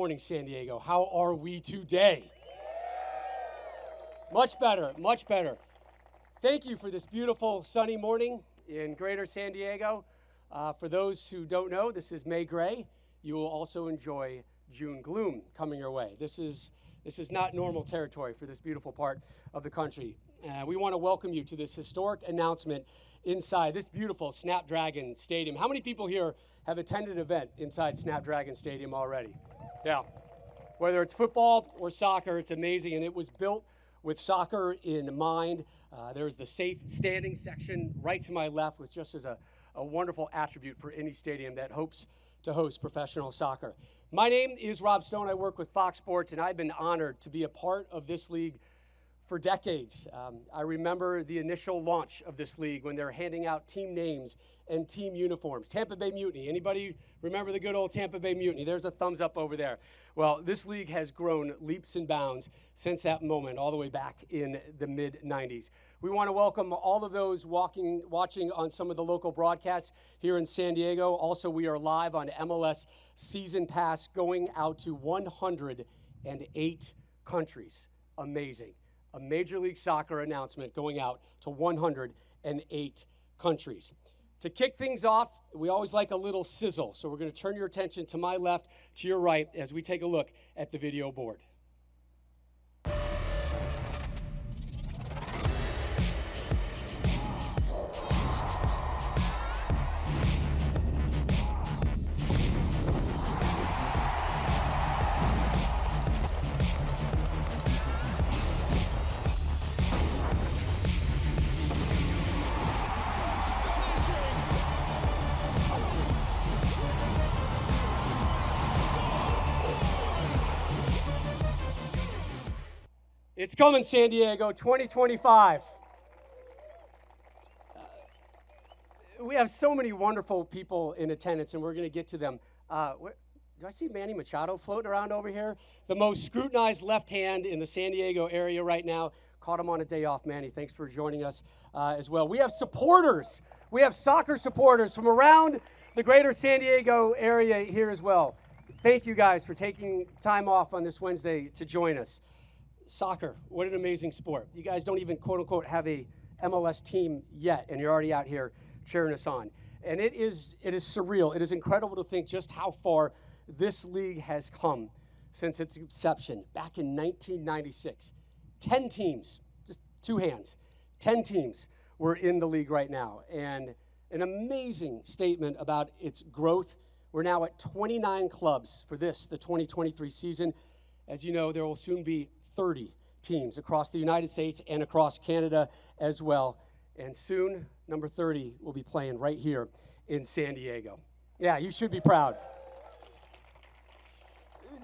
morning, San Diego. How are we today? Much better, much better. Thank you for this beautiful sunny morning in Greater San Diego. For those who don't know, this is May Gray. You will also enjoy June gloom coming your way. This is not normal territory for this beautiful part of the country. We want to welcome you to this historic announcement inside this beautiful Snapdragon Stadium. How many people here have attended an event inside Snapdragon Stadium already? Yeah. Whether it's football or soccer, it's amazing, and it was built with soccer in mind. There's the safe standing section right to my left, which just is a wonderful attribute for any stadium that hopes to host professional soccer. My name is Rob Stone. I work with Fox Sports, and I've been honored to be a part of this league for decades. I remember the initial launch of this league when they're handing out team names and team uniforms. Tampa Bay Mutiny. Anybody remember the good old Tampa Bay Mutiny? There's a thumbs up over there. Well, this league has grown leaps and bounds since that moment, all the way back in the mid-90s. We want to welcome all of those watching on some of the local broadcasts here in San Diego. Also, we are live on MLS Season Pass going out to 108 countries. Amazing. A Major League Soccer announcement going out to 108 countries. To kick things off, we always like a little sizzle, so we're going to turn your attention to my left, to your right, as we take a look at the video board. It's coming, San Diego, 2025. We have so many wonderful people in attendance, and we're going to get to them. Do I see Manny Machado floating around over here? The most scrutinized left hand in the San Diego area right now. Caught him on a day off, Manny. Thanks for joining us as well. We have supporters. We have soccer supporters from around the greater San Diego area here as well. Thank you guys for taking time off on this Wednesday to join us. Soccer, what an amazing sport. You guys don't even, quote unquote, have a MLS team yet, and you're already out here cheering us on. And it is surreal. It is incredible to think just how far this league has come since its inception back in 1996. 10 teams, just two hands, 10 teams were in the league right now. And an amazing statement about its growth. We're now at 29 clubs for the 2023 season. As you know, there will soon be 30 teams across the United States and across Canada as well. And soon, number 30 will be playing right here in San Diego. Yeah, you should be proud.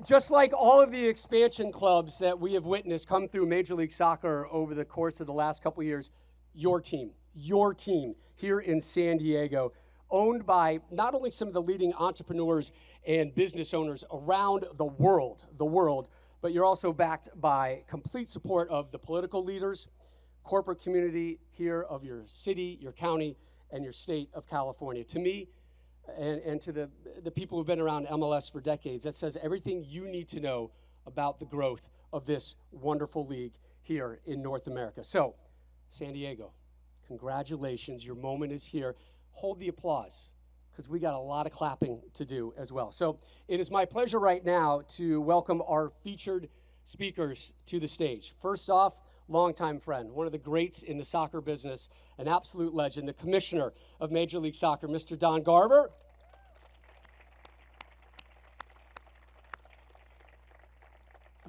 Just like all of the expansion clubs that we have witnessed come through Major League Soccer over the course of the last couple years, your team here in San Diego, owned by not only some of the leading entrepreneurs and business owners around the world, but you're also backed by complete support of the political leaders, corporate community here of your city, your county, and your state of California. To me, and to the people who've been around MLS for decades, that says everything you need to know about the growth of this wonderful league here in North America. So, San Diego, congratulations, your moment is here. Hold the applause, because we got a lot of clapping to do as well. So it is my pleasure right now to welcome our featured speakers to the stage. First off, longtime friend, one of the greats in the soccer business, an absolute legend, the commissioner of Major League Soccer, Mr. Don Garber.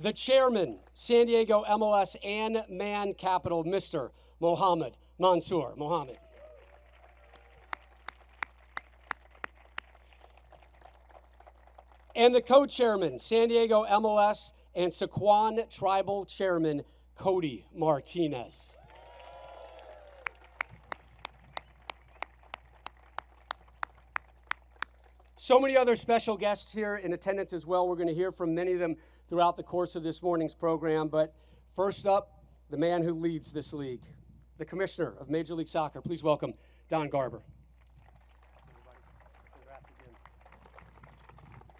The chairman, San Diego MLS and Man Capital, Mr. Mohammed Mansour. Mohammed. And the co-chairman, San Diego MLS and Sequan Tribal Chairman, Cody Martinez. So many other special guests here in attendance as well. We're going to hear from many of them throughout the course of this morning's program. But first up, the man who leads this league, the commissioner of Major League Soccer. Please welcome Don Garber.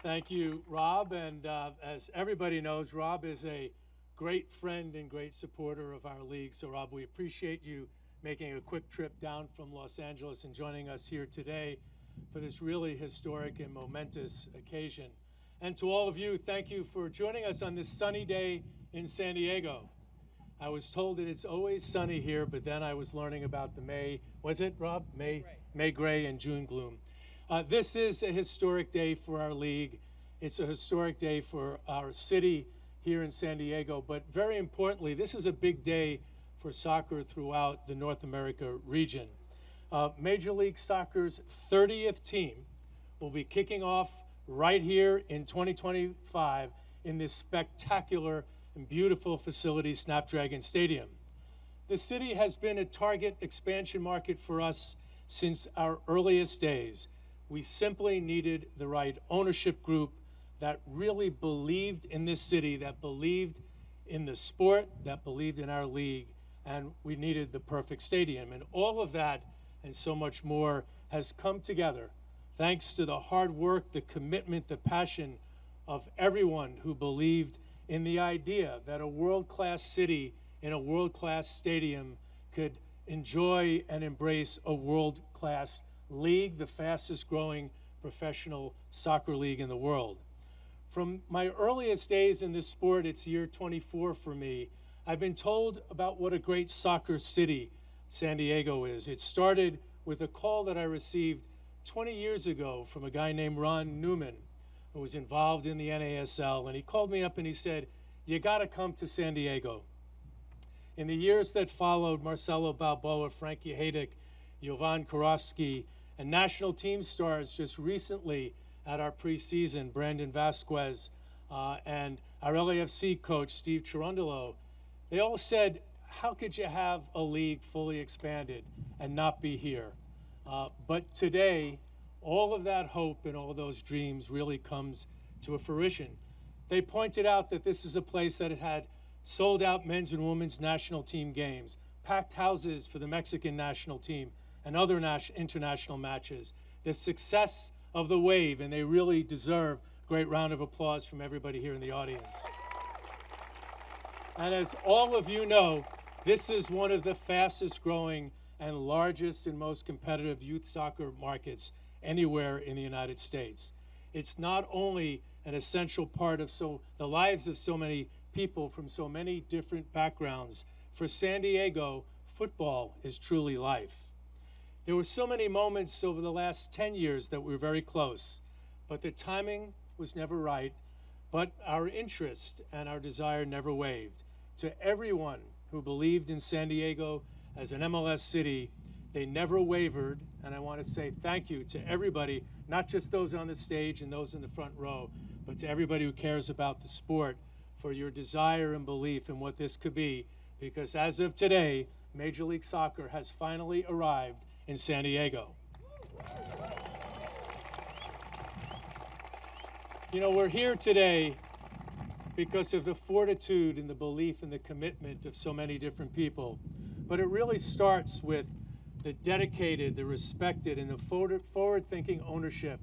Thank you, Rob. And as everybody knows, Rob is a great friend and great supporter of our league. So, Rob, we appreciate you making a quick trip down from Los Angeles and joining us here today for this really historic and momentous occasion. And to all of you, thank you for joining us on this sunny day in San Diego. I was told that it's always sunny here, but then I was learning about the May, was it, Rob? May gray and June gloom. This is a historic day for our league. It's a historic day for our city here in San Diego, but very importantly, this is a big day for soccer throughout the North America region. Major League Soccer's 30th team will be kicking off right here in 2025 in this spectacular and beautiful facility, Snapdragon Stadium. The city has been a target expansion market for us since our earliest days. We simply needed the right ownership group that really believed in this city, that believed in the sport, that believed in our league, and we needed the perfect stadium. And all of that and so much more has come together thanks to the hard work, the commitment, the passion of everyone who believed in the idea that a world-class city in a world-class stadium could enjoy and embrace a world-class league, the fastest growing professional soccer league in the world. From my earliest days in this sport, it's year 24 for me, I've been told about what a great soccer city San Diego is. It started with a call that I received 20 years ago from a guy named Ron Newman, who was involved in the NASL, and he called me up and he said, "You gotta come to San Diego." In the years that followed, Marcelo Balboa, Frankie Haydick, Jovan Karofsky, and national team stars just recently at our preseason, Brandon Vasquez, and our LAFC coach, Steve Cherundolo, they all said, how could you have a league fully expanded and not be here? But today, all of that hope and all those dreams really comes to a fruition. They pointed out that this is a place that had sold out men's and women's national team games, packed houses for the Mexican national team and other international matches, the success of the Wave, and they really deserve a great round of applause from everybody here in the audience. And as all of you know, this is one of the fastest growing and largest and most competitive youth soccer markets anywhere in the United States. It's not only an essential part of the lives of so many people from so many different backgrounds. For San Diego, football is truly life. There were so many moments over the last 10 years that we were very close, but the timing was never right, but our interest and our desire never wavered. To everyone who believed in San Diego as an MLS city, they never wavered, and I want to say thank you to everybody, not just those on the stage and those in the front row, but to everybody who cares about the sport, for your desire and belief in what this could be, because as of today, Major League Soccer has finally arrived in San Diego. You know, we're here today because of the fortitude and the belief and the commitment of so many different people, but it really starts with the dedicated, the respected, and the forward-thinking ownership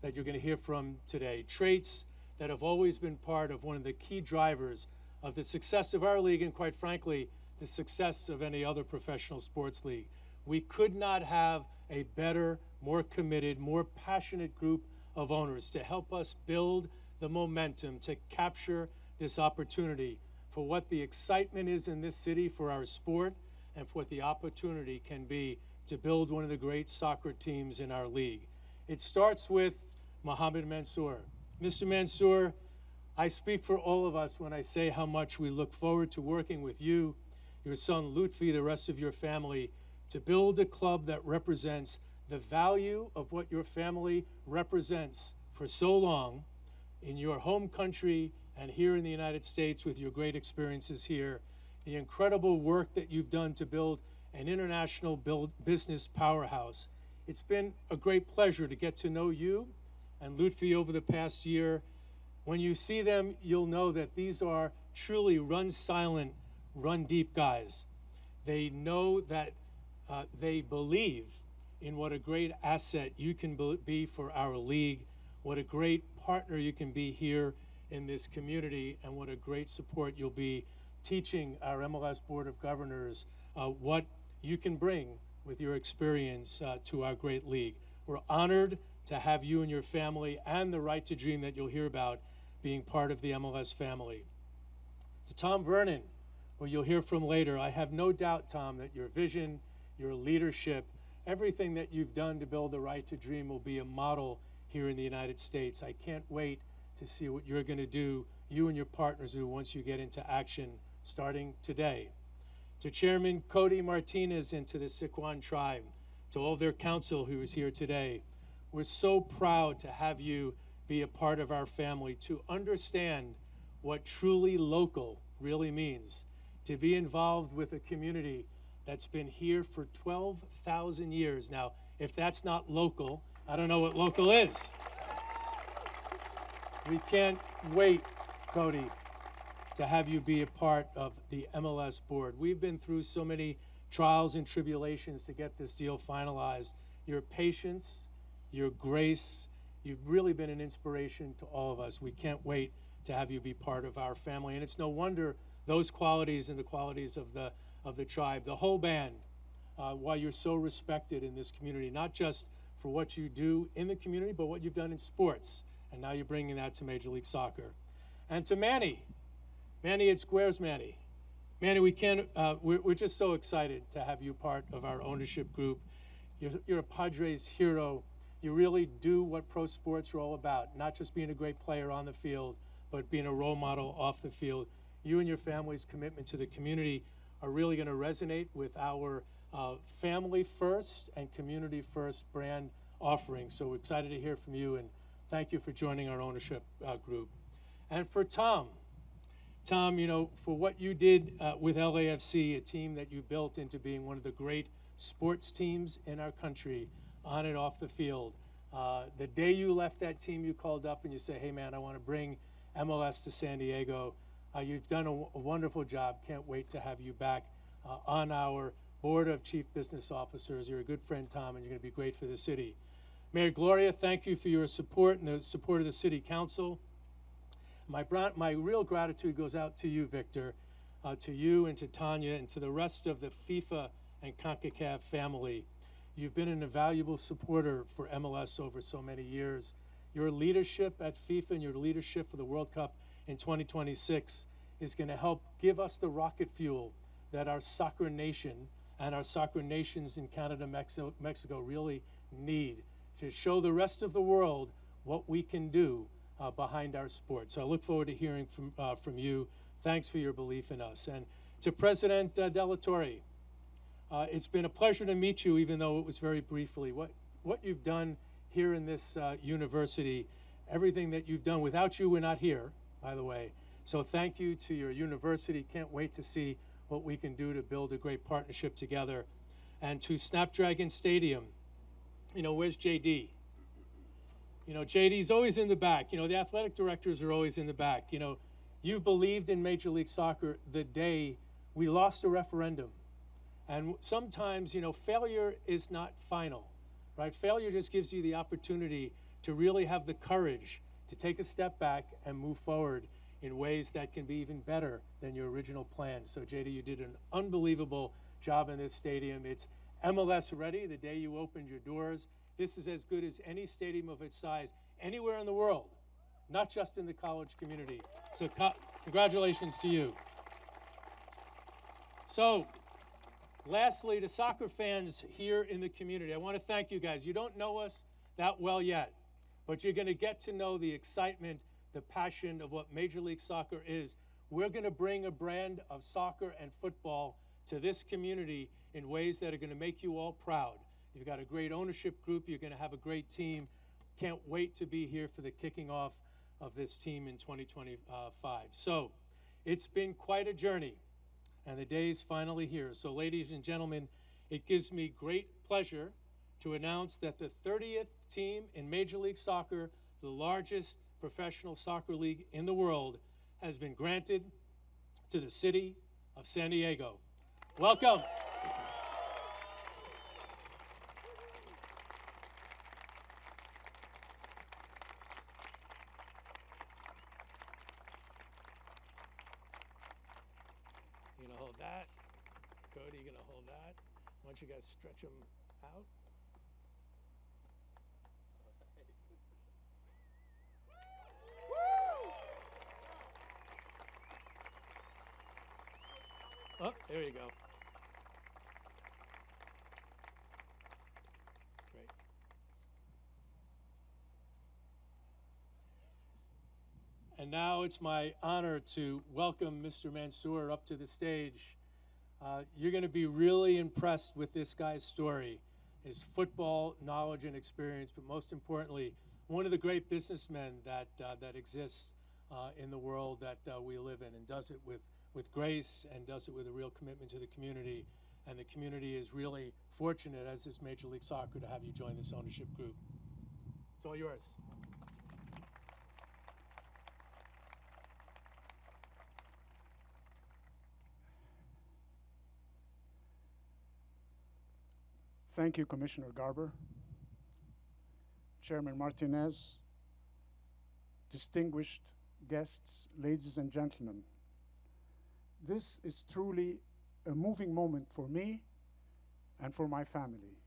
that you're going to hear from today. Traits that have always been part of one of the key drivers of the success of our league and, quite frankly, the success of any other professional sports league. We could not have a better, more committed, more passionate group of owners to help us build the momentum to capture this opportunity for what the excitement is in this city for our sport and for what the opportunity can be to build one of the great soccer teams in our league. It starts with Mohamed Mansour. Mr. Mansour, I speak for all of us when I say how much we look forward to working with you, your son Lutfi, the rest of your family, to build a club that represents the value of what your family represents for so long in your home country and here in the United States with your great experiences here, the incredible work that you've done to build an international business powerhouse. It's been a great pleasure to get to know you and Lutfi over the past year. When you see them, you'll know that these are truly run silent, run deep guys. They know that they believe in what a great asset you can be for our league. what a great partner you can be here in this community, and what a great support you'll be teaching our MLS Board of Governors what you can bring with your experience to our great league. We're honored to have you and your family and the Right to Dream that you'll hear about being part of the MLS family. To Tom Vernon, who you'll hear from later, I have no doubt, Tom, that your vision, your leadership, everything that you've done to build the Right to Dream will be a model here in the United States. I can't wait to see what you're going to do, you and your partners do, once you get into action starting today. To Chairman Cody Martinez and to the Siquan tribe, to all of their council who is here today, we're so proud to have you be a part of our family, to understand what truly local really means, to be involved with a community that's been here for 12,000 years. Now, if that's not local, I don't know what local is. We can't wait, Cody, to have you be a part of the MLS board. We've been through so many trials and tribulations to get this deal finalized. Your patience, your grace, you've really been an inspiration to all of us. We can't wait to have you be part of our family. And it's no wonder those qualities and the qualities of the tribe, the whole band, why you're so respected in this community, not just for what you do in the community, but what you've done in sports. And now you're bringing that to Major League Soccer. And to Manny, it's Squares Manny. Manny, we're just so excited to have you part of our ownership group. You're a Padres hero. You really do what pro sports are all about, not just being a great player on the field, but being a role model off the field. You and your family's commitment to the community are really going to resonate with our family first and community first brand offering. So we're excited to hear from you, and thank you for joining our ownership group. And for Tom, you know, for what you did with LAFC, a team that you built into being one of the great sports teams in our country, on and off the field. The day you left that team, you called up and you said, hey man, I want to bring MLS to San Diego. You've done a wonderful job. Can't wait to have you back on our Board of Chief Business Officers. You're a good friend, Tom, and you're going to be great for the city. Mayor Gloria, thank you for your support and the support of the City Council. My real gratitude goes out to you, Victor, to you and to Tanya and to the rest of the FIFA and CONCACAF family. You've been an invaluable supporter for MLS over so many years. Your leadership at FIFA and your leadership for the World Cup in 2026 is going to help give us the rocket fuel that our soccer nation and our soccer nations in Canada, Mexico really need to show the rest of the world what we can do behind our sport. So I look forward to hearing from you. Thanks for your belief in us. And to President Della Torre, it's been a pleasure to meet you, even though it was very briefly. What you've done here in this university, everything that you've done. Without you, we're not here, by the way. So thank you to your university. Can't wait to see what we can do to build a great partnership together. And to Snapdragon Stadium, you know, where's JD? You know, JD's always in the back. You know, the athletic directors are always in the back. You know, you believed in Major League Soccer the day we lost a referendum. And sometimes, you know, failure is not final, right? Failure just gives you the opportunity to really have the courage to take a step back and move forward in ways that can be even better than your original plan. So JD, you did an unbelievable job in this stadium. It's MLS ready the day you opened your doors. This is as good as any stadium of its size anywhere in the world, not just in the college community. So congratulations to you. So lastly, to soccer fans here in the community, I want to thank you guys. You don't know us that well yet, but you're going to get to know the excitement, the passion of what Major League Soccer is. We're going to bring a brand of soccer and football to this community in ways that are going to make you all proud. You've got a great ownership group. You're going to have a great team. Can't wait to be here for the kicking off of this team in 2025. So it's been quite a journey, and the day's finally here. So ladies and gentlemen, it gives me great pleasure to announce that the 30th team in Major League Soccer, the largest professional soccer league in the world, has been granted to the city of San Diego. Welcome. hold that. Cody, you're gonna hold that. Why don't you guys stretch them out? Oh, there you go. Great. And now it's my honor to welcome Mr. Mansour up to the stage. You're going to be really impressed with this guy's story, his football knowledge and experience, but most importantly, one of the great businessmen that exists in the world that we live in, and does it with grace and does it with a real commitment to the community. And the community is really fortunate, as is Major League Soccer, to have you join this ownership group. It's all yours. Thank you, Commissioner Garber, Chairman Martinez, distinguished guests, ladies and gentlemen. This is truly a moving moment for me and for my family,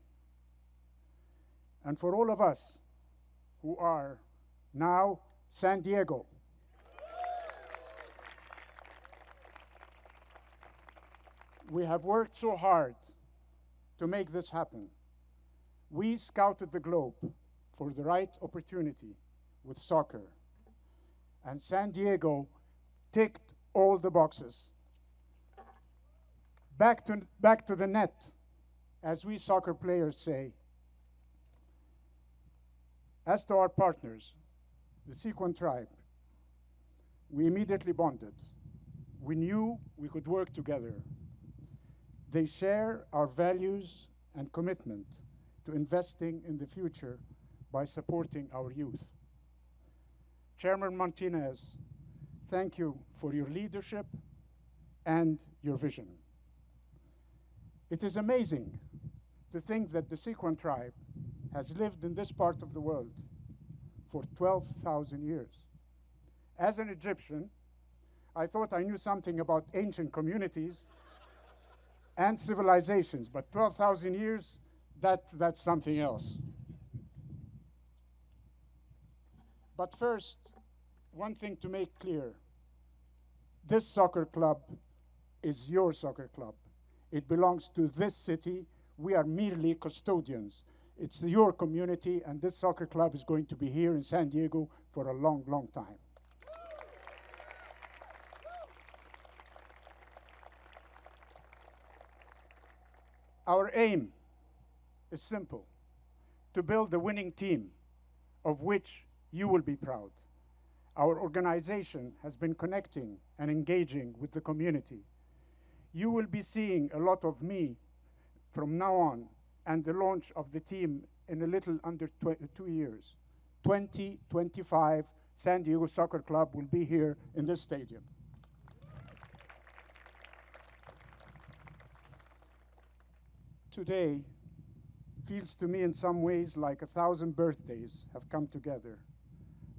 and for all of us who are now San Diego. We have worked so hard to make this happen. We scouted the globe for the right opportunity with soccer, and San Diego ticked all the boxes. Back to the net, as we soccer players say. As to our partners, the Sequan tribe, we immediately bonded. We knew we could work together. They share our values and commitment to investing in the future by supporting our youth. Chairman Martinez, thank you for your leadership and your vision. It is amazing to think that the Sequan tribe has lived in this part of the world for 12,000 years. As an Egyptian, I thought I knew something about ancient communities and civilizations, but 12,000 years, that's something else. But first, one thing to make clear, this soccer club is your soccer club. It belongs to this city. We are merely custodians. It's your community, and this soccer club is going to be here in San Diego for a long, long time. Our aim is simple: to build a winning team of which you will be proud. Our organization has been connecting and engaging with the community. You will be seeing a lot of me from now on, and the launch of the team in a little under 2 years. 2025 San Diego Soccer Club will be here in this stadium. Today feels to me in some ways like 1,000 birthdays have come together.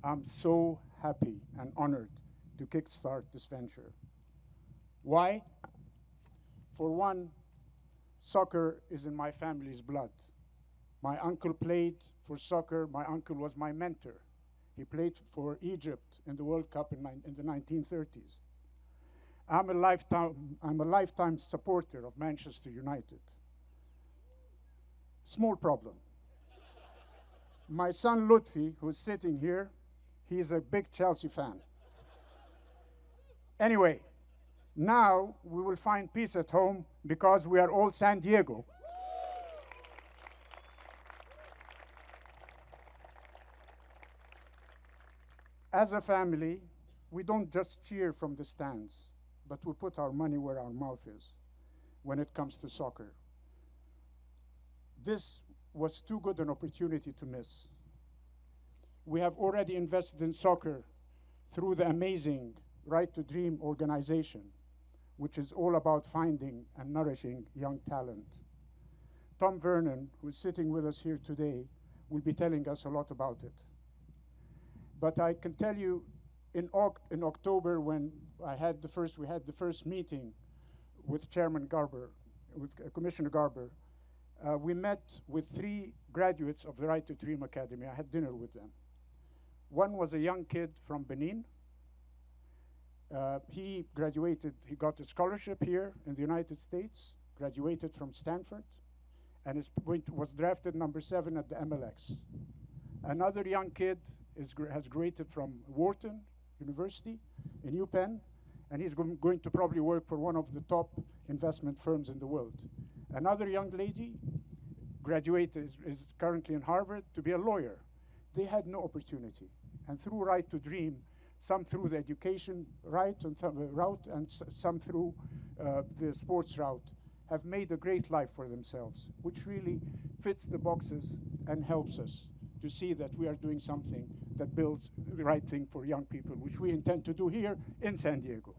I'm so happy and honored to kickstart this venture. Why? For one, soccer is in my family's blood. My uncle played for soccer. My uncle was my mentor. He played for Egypt in the World Cup in the 1930s. I'm a lifetime supporter of Manchester United. Small problem. My son Lutfi, who's sitting here, he's a big Chelsea fan. Anyway, now we will find peace at home because we are all San Diego. As a family, we don't just cheer from the stands, but we put our money where our mouth is when it comes to soccer. This was too good an opportunity to miss. We have already invested in soccer through the amazing Right to Dream organization, which is all about finding and nourishing young talent. Tom Vernon, who's sitting with us here today, will be telling us a lot about it. But I can tell you, in October, when we had the first meeting with Chairman Garber, with Commissioner Garber, we met with 3 graduates of the Right to Dream Academy. I had dinner with them. One was a young kid from Benin. He graduated, he got a scholarship here in the United States, graduated from Stanford, and was drafted number 7 at the MLS. Another young kid has graduated from Wharton University in UPenn, and he's going to probably work for one of the top investment firms in the world. Another young lady graduated, is currently in Harvard to be a lawyer. They had no opportunity. And through Right to Dream, some through the education route and some through the sports route, have made a great life for themselves, which really fits the boxes and helps us to see that we are doing something that builds the right thing for young people, which we intend to do here in San Diego.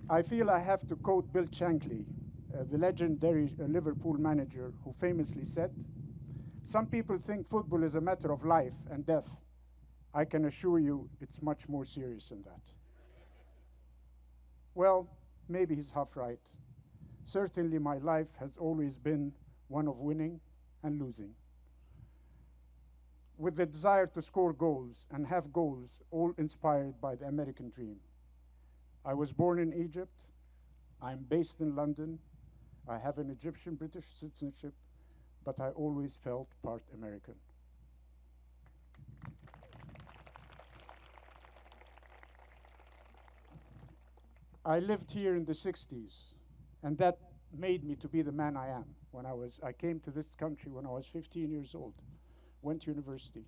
I feel I have to quote Bill Shankly, the legendary Liverpool manager, who famously said, "Some people think football is a matter of life and death. I can assure you it's much more serious than that." Well, maybe he's half right. Certainly my life has always been one of winning and losing, with the desire to score goals and have goals, all inspired by the American dream. I was born in Egypt. I'm based in London. I have an Egyptian-British citizenship, but I always felt part American. I lived here in the 60s, and that made me to be the man I am. I came to this country when I was 15 years old, went to university,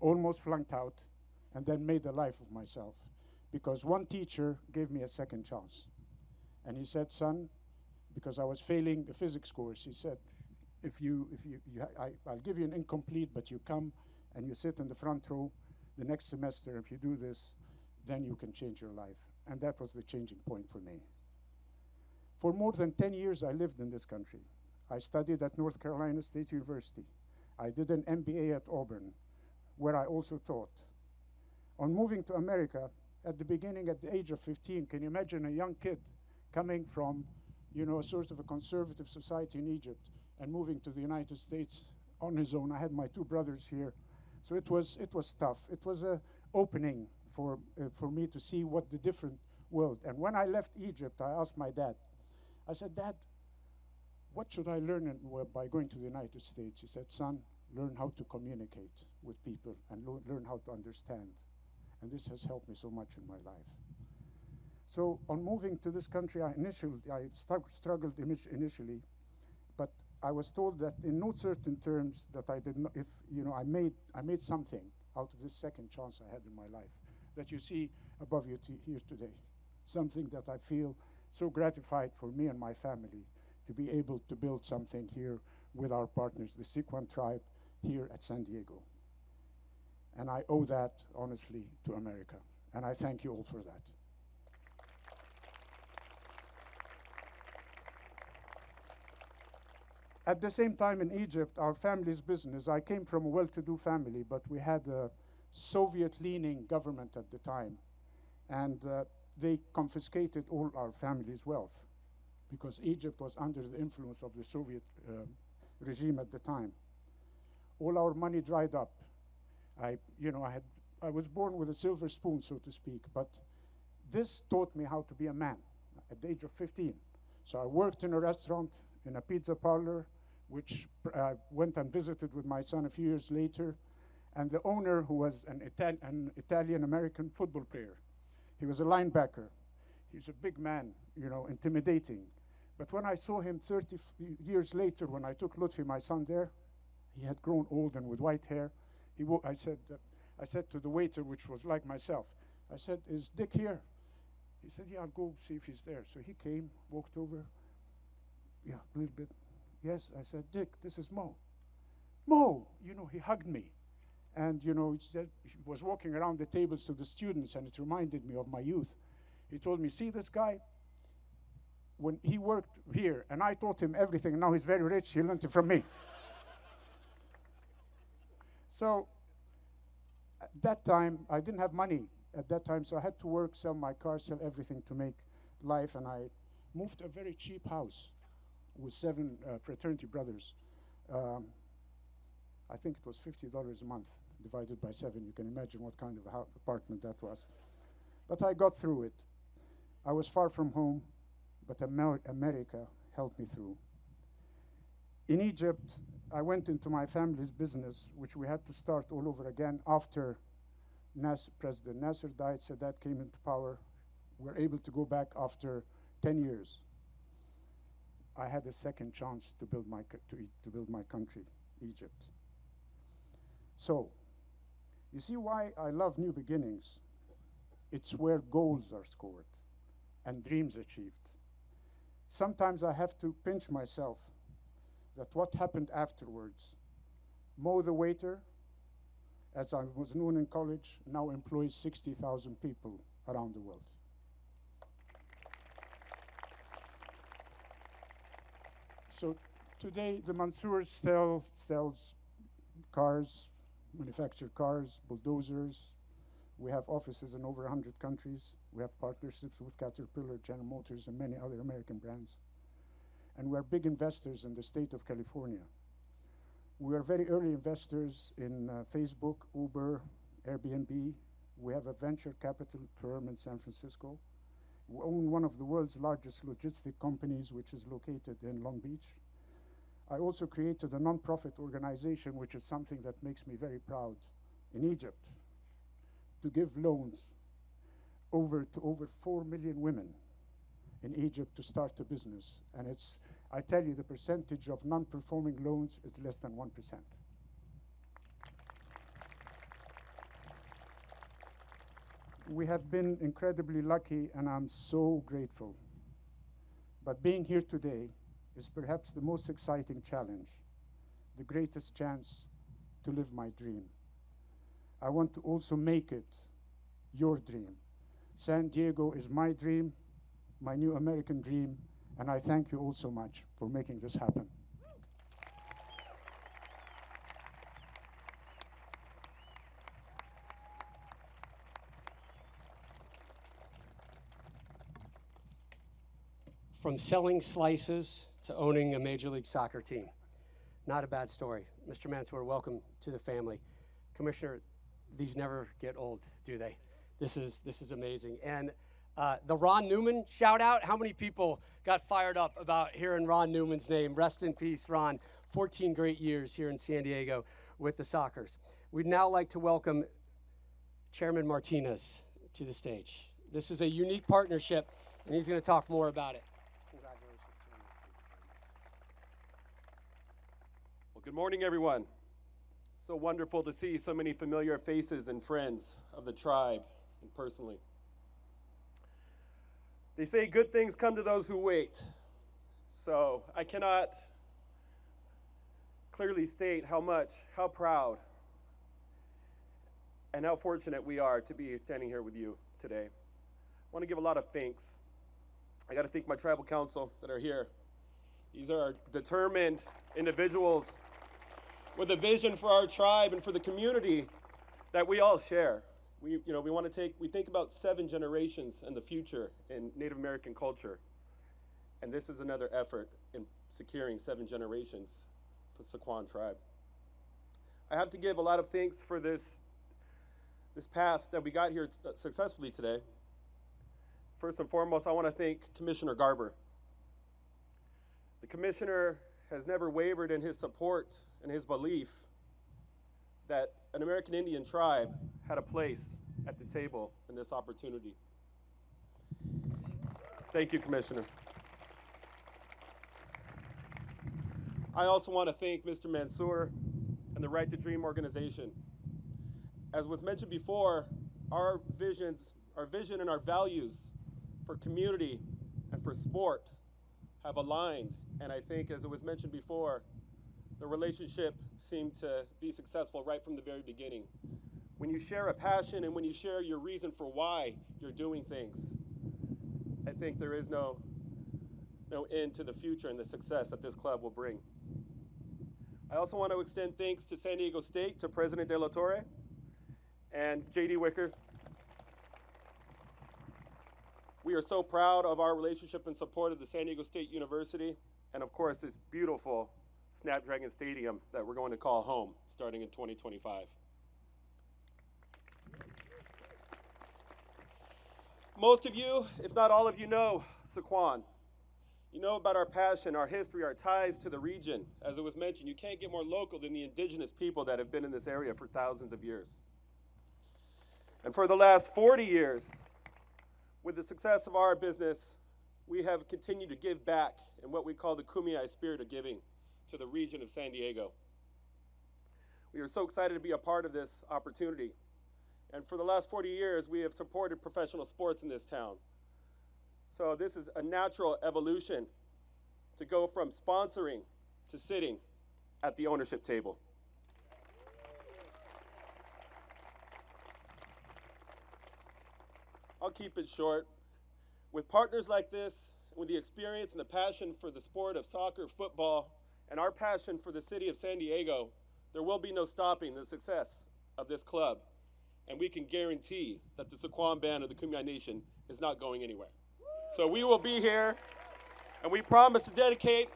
almost flunked out, and then made a life of myself, because one teacher gave me a second chance. And he said, "Son," because I was failing a physics course, he said, I'll give you an incomplete, but you come and you sit in the front row the next semester. If you do this, then you can change your life. And that was the changing point for me. For more than 10 years, I lived in this country. I studied at North Carolina State University. I did an MBA at Auburn, where I also taught. On moving to America, at the beginning, at the age of 15, can you imagine a young kid coming from, a sort of a conservative society in Egypt and moving to the United States on his own? I had my 2 brothers here, so it was tough. It was an opening for me to see what the different world. And when I left Egypt, I asked my dad. I said, "Dad, what should I learn by going to the United States?" He said, "Son, learn how to communicate with people and learn how to understand." And this has helped me so much in my life. So on moving to this country, I struggled initially, but I was told that in no certain terms that I did not, I made something out of this second chance I had in my life that you see above you here today. Something that I feel so gratified for me and my family to be able to build something here with our partners, the Siquan tribe, here at San Diego. And I owe that, honestly, to America. And I thank you all for that. At the same time in Egypt, our family's business, I came from a well-to-do family, but we had a Soviet-leaning government at the time. And they confiscated all our family's wealth because Egypt was under the influence of the Soviet regime at the time. All our money dried up. I was born with a silver spoon, so to speak, but this taught me how to be a man at the age of 15. So I worked in a restaurant, in a pizza parlor, which I went and visited with my son a few years later, and the owner, who was an Italian-American football player. He was a linebacker. He's a big man, intimidating. But when I saw him 30 years later, when I took Lutfi, my son, there, he had grown old and with white hair. I said to the waiter, which was like myself, I said, "Is Dick here?" He said, "Yeah, I'll go see if he's there." So he came, walked over. Yeah, a little bit. "Yes," I said, "Dick, this is Mo." "Mo!" He hugged me. And, he said, he was walking around the tables to the students, and it reminded me of my youth. He told me, "See this guy? When he worked here, and I taught him everything, and now he's very rich, he learned it from me." So at that time, I didn't have money at that time, so I had to work, sell my car, sell everything to make life, and I moved to a very cheap house with 7 fraternity brothers. I think it was $50 a month divided by 7. You can imagine what kind of apartment that was. But I got through it. I was far from home, but America helped me through. In Egypt, I went into my family's business, which we had to start all over again after President Nasser died. Sadat came into power. We were able to go back after 10 years. I had a second chance to build my country, Egypt. So, you see why I love new beginnings? It's where goals are scored and dreams achieved. Sometimes I have to pinch myself that what happened afterwards. Mo the waiter, as I was known in college, now employs 60,000 people around the world. So today, the Mansour sells cars, manufactured cars, bulldozers. We have offices in over 100 countries. We have partnerships with Caterpillar, General Motors, and many other American brands. And we're big investors in the state of California. We are very early investors in Facebook, Uber, Airbnb. We have a venture capital firm in San Francisco. We own one of the world's largest logistic companies, which is located in Long Beach. I also created a non-profit organization, which is something that makes me very proud, in Egypt, to give loans to over 4 million women in Egypt to start a business. And I tell you, the percentage of non-performing loans is less than 1%. We have been incredibly lucky, and I'm so grateful. But being here today is perhaps the most exciting challenge, the greatest chance to live my dream. I want to also make it your dream. San Diego is my dream, my new American dream, and I thank you all so much for making this happen. From selling slices to owning a Major League Soccer team. Not a bad story. Mr. Mansour, welcome to the family. Commissioner, these never get old, do they? This is amazing. And the Ron Newman shout out, how many people got fired up about hearing Ron Newman's name? Rest in peace, Ron. 14 great years here in San Diego with the Sockers. We'd now like to welcome Chairman Martinez to the stage. This is a unique partnership, and he's going to talk more about it. Congratulations, Chairman. Well, good morning, everyone. So wonderful to see so many familiar faces and friends of the tribe and personally. They say good things come to those who wait. So I cannot clearly state how proud, and how fortunate we are to be standing here with you today. I want to give a lot of thanks. I got to thank my tribal council that are here. These are determined individuals with a vision for our tribe and for the community that we all share. We think about 7 generations in the future in Native American culture. And this is another effort in securing 7 generations for the Saquon tribe. I have to give a lot of thanks for this path that we got here successfully today. First and foremost, I want to thank Commissioner Garber. The commissioner has never wavered in his support and his belief that an American Indian tribe had a place at the table in this opportunity. Thank you, Commissioner. I also want to thank Mr. Mansour and the Right to Dream organization. As was mentioned before, our vision and our values for community and for sport have aligned, and I think, as it was mentioned before, the relationship seemed to be successful right from the very beginning. When you share a passion and when you share your reason for why you're doing things, I think there is no end to the future and the success that this club will bring. I also want to extend thanks to San Diego State, to President De La Torre and J.D. Wicker. We are so proud of our relationship and support of the San Diego State University, and of course this beautiful Snapdragon Stadium that we're going to call home starting in 2025. Most of you, if not all of you, know Sycuan. You know about our passion, our history, our ties to the region. As it was mentioned, you can't get more local than the indigenous people that have been in this area for thousands of years. And for the last 40 years, with the success of our business, we have continued to give back in what we call the Kumeyaay spirit of giving to the region of San Diego. We are so excited to be a part of this opportunity. And for the last 40 years, we have supported professional sports in this town. So this is a natural evolution to go from sponsoring to sitting at the ownership table. I'll keep it short. With partners like this, with the experience and the passion for the sport of soccer, football, and our passion for the city of San Diego, there will be no stopping the success of this club. And we can guarantee that the Sycuan band of the Kumeyaay Nation is not going anywhere. So we will be here, and we promise to dedicate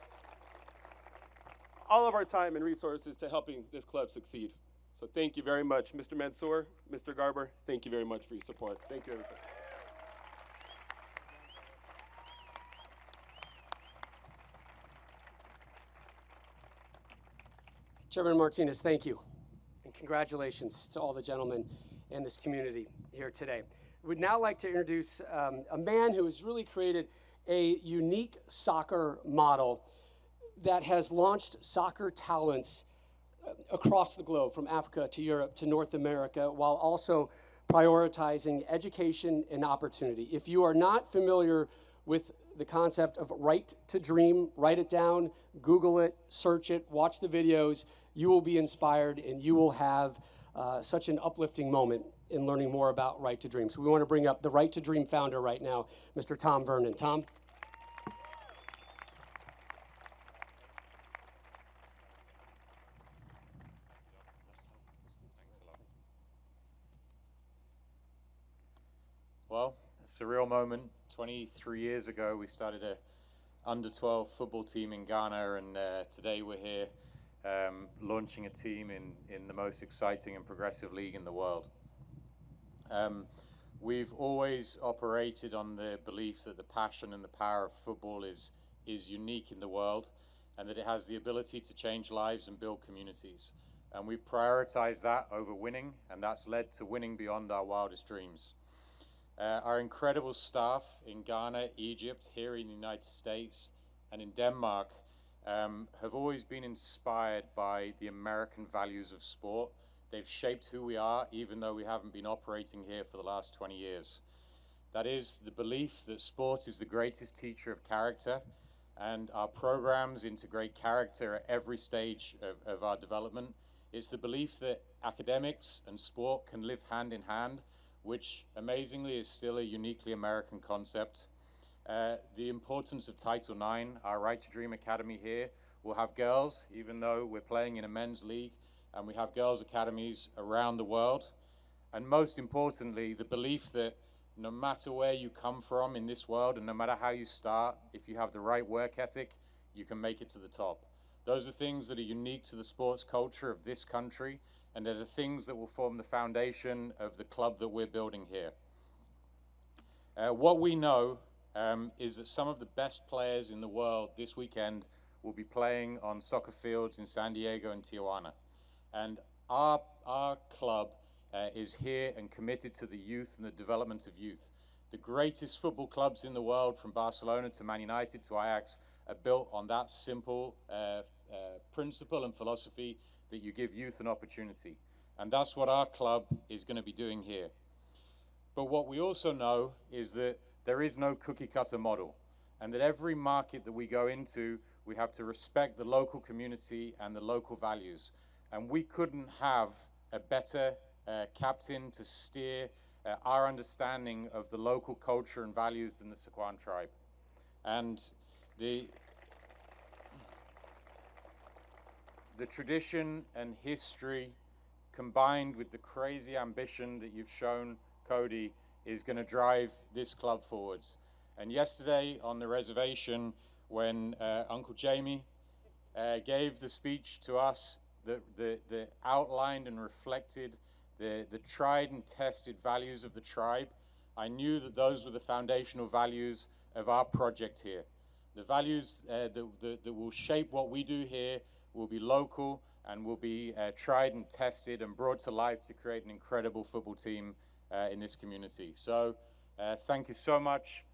all of our time and resources to helping this club succeed. So thank you very much, Mr. Mansour, Mr. Garber, thank you very much for your support. Thank you, everybody. Chairman Martinez, thank you, and congratulations to all the gentlemen in this community here today. We'd now like to introduce a man who has really created a unique soccer model that has launched soccer talents across the globe, from Africa to Europe to North America, while also prioritizing education and opportunity. If you are not familiar with the concept of Right to Dream, write it down, Google it, search it, watch the videos. You will be inspired, and you will have such an uplifting moment in learning more about Right to Dream. So we want to bring up the Right to Dream founder right now, Mr. Tom Vernon. Tom? Well, it's a real moment. 23 years ago, we started a under-12 football team in Ghana, and today we're here launching a team in the most exciting and progressive league in the world. We've always operated on the belief that the passion and the power of football is unique in the world, and that it has the ability to change lives and build communities. And we've prioritized that over winning, and that's led to winning beyond our wildest dreams. Our incredible staff in Ghana, Egypt, here in the United States, and in Denmark have always been inspired by the American values of sport. They've shaped who we are, even though we haven't been operating here for the last 20 years. That is the belief that sport is the greatest teacher of character, and our programs integrate character at every stage of our development. It's the belief that academics and sport can live hand in hand, which amazingly is still a uniquely American concept. The importance of Title IX, our Right to Dream Academy here, will have girls, even though we're playing in a men's league, and we have girls' academies around the world. And most importantly, the belief that no matter where you come from in this world, and no matter how you start, if you have the right work ethic, you can make it to the top. Those are things that are unique to the sports culture of this country, and they're the things that will form the foundation of the club that we're building here. What we know is that some of the best players in the world this weekend will be playing on soccer fields in San Diego and Tijuana. And our club is here and committed to the youth and the development of youth. The greatest football clubs in the world, from Barcelona to Man United to Ajax, are built on that simple principle and philosophy that you give youth an opportunity. And that's what our club is going to be doing here. But what we also know is that there is no cookie-cutter model, and that every market that we go into, we have to respect the local community and the local values. And we couldn't have a better captain to steer our understanding of the local culture and values than the Sycuan tribe. And the tradition and history, combined with the crazy ambition that you've shown, Cody, is going to drive this club forwards. And yesterday on the reservation, when Uncle Jamie gave the speech to us that outlined and reflected the tried and tested values of the tribe, I knew that those were the foundational values of our project here. The values that will shape what we do here will be local and will be tried and tested and brought to life to create an incredible football team in this community. So thank you so much,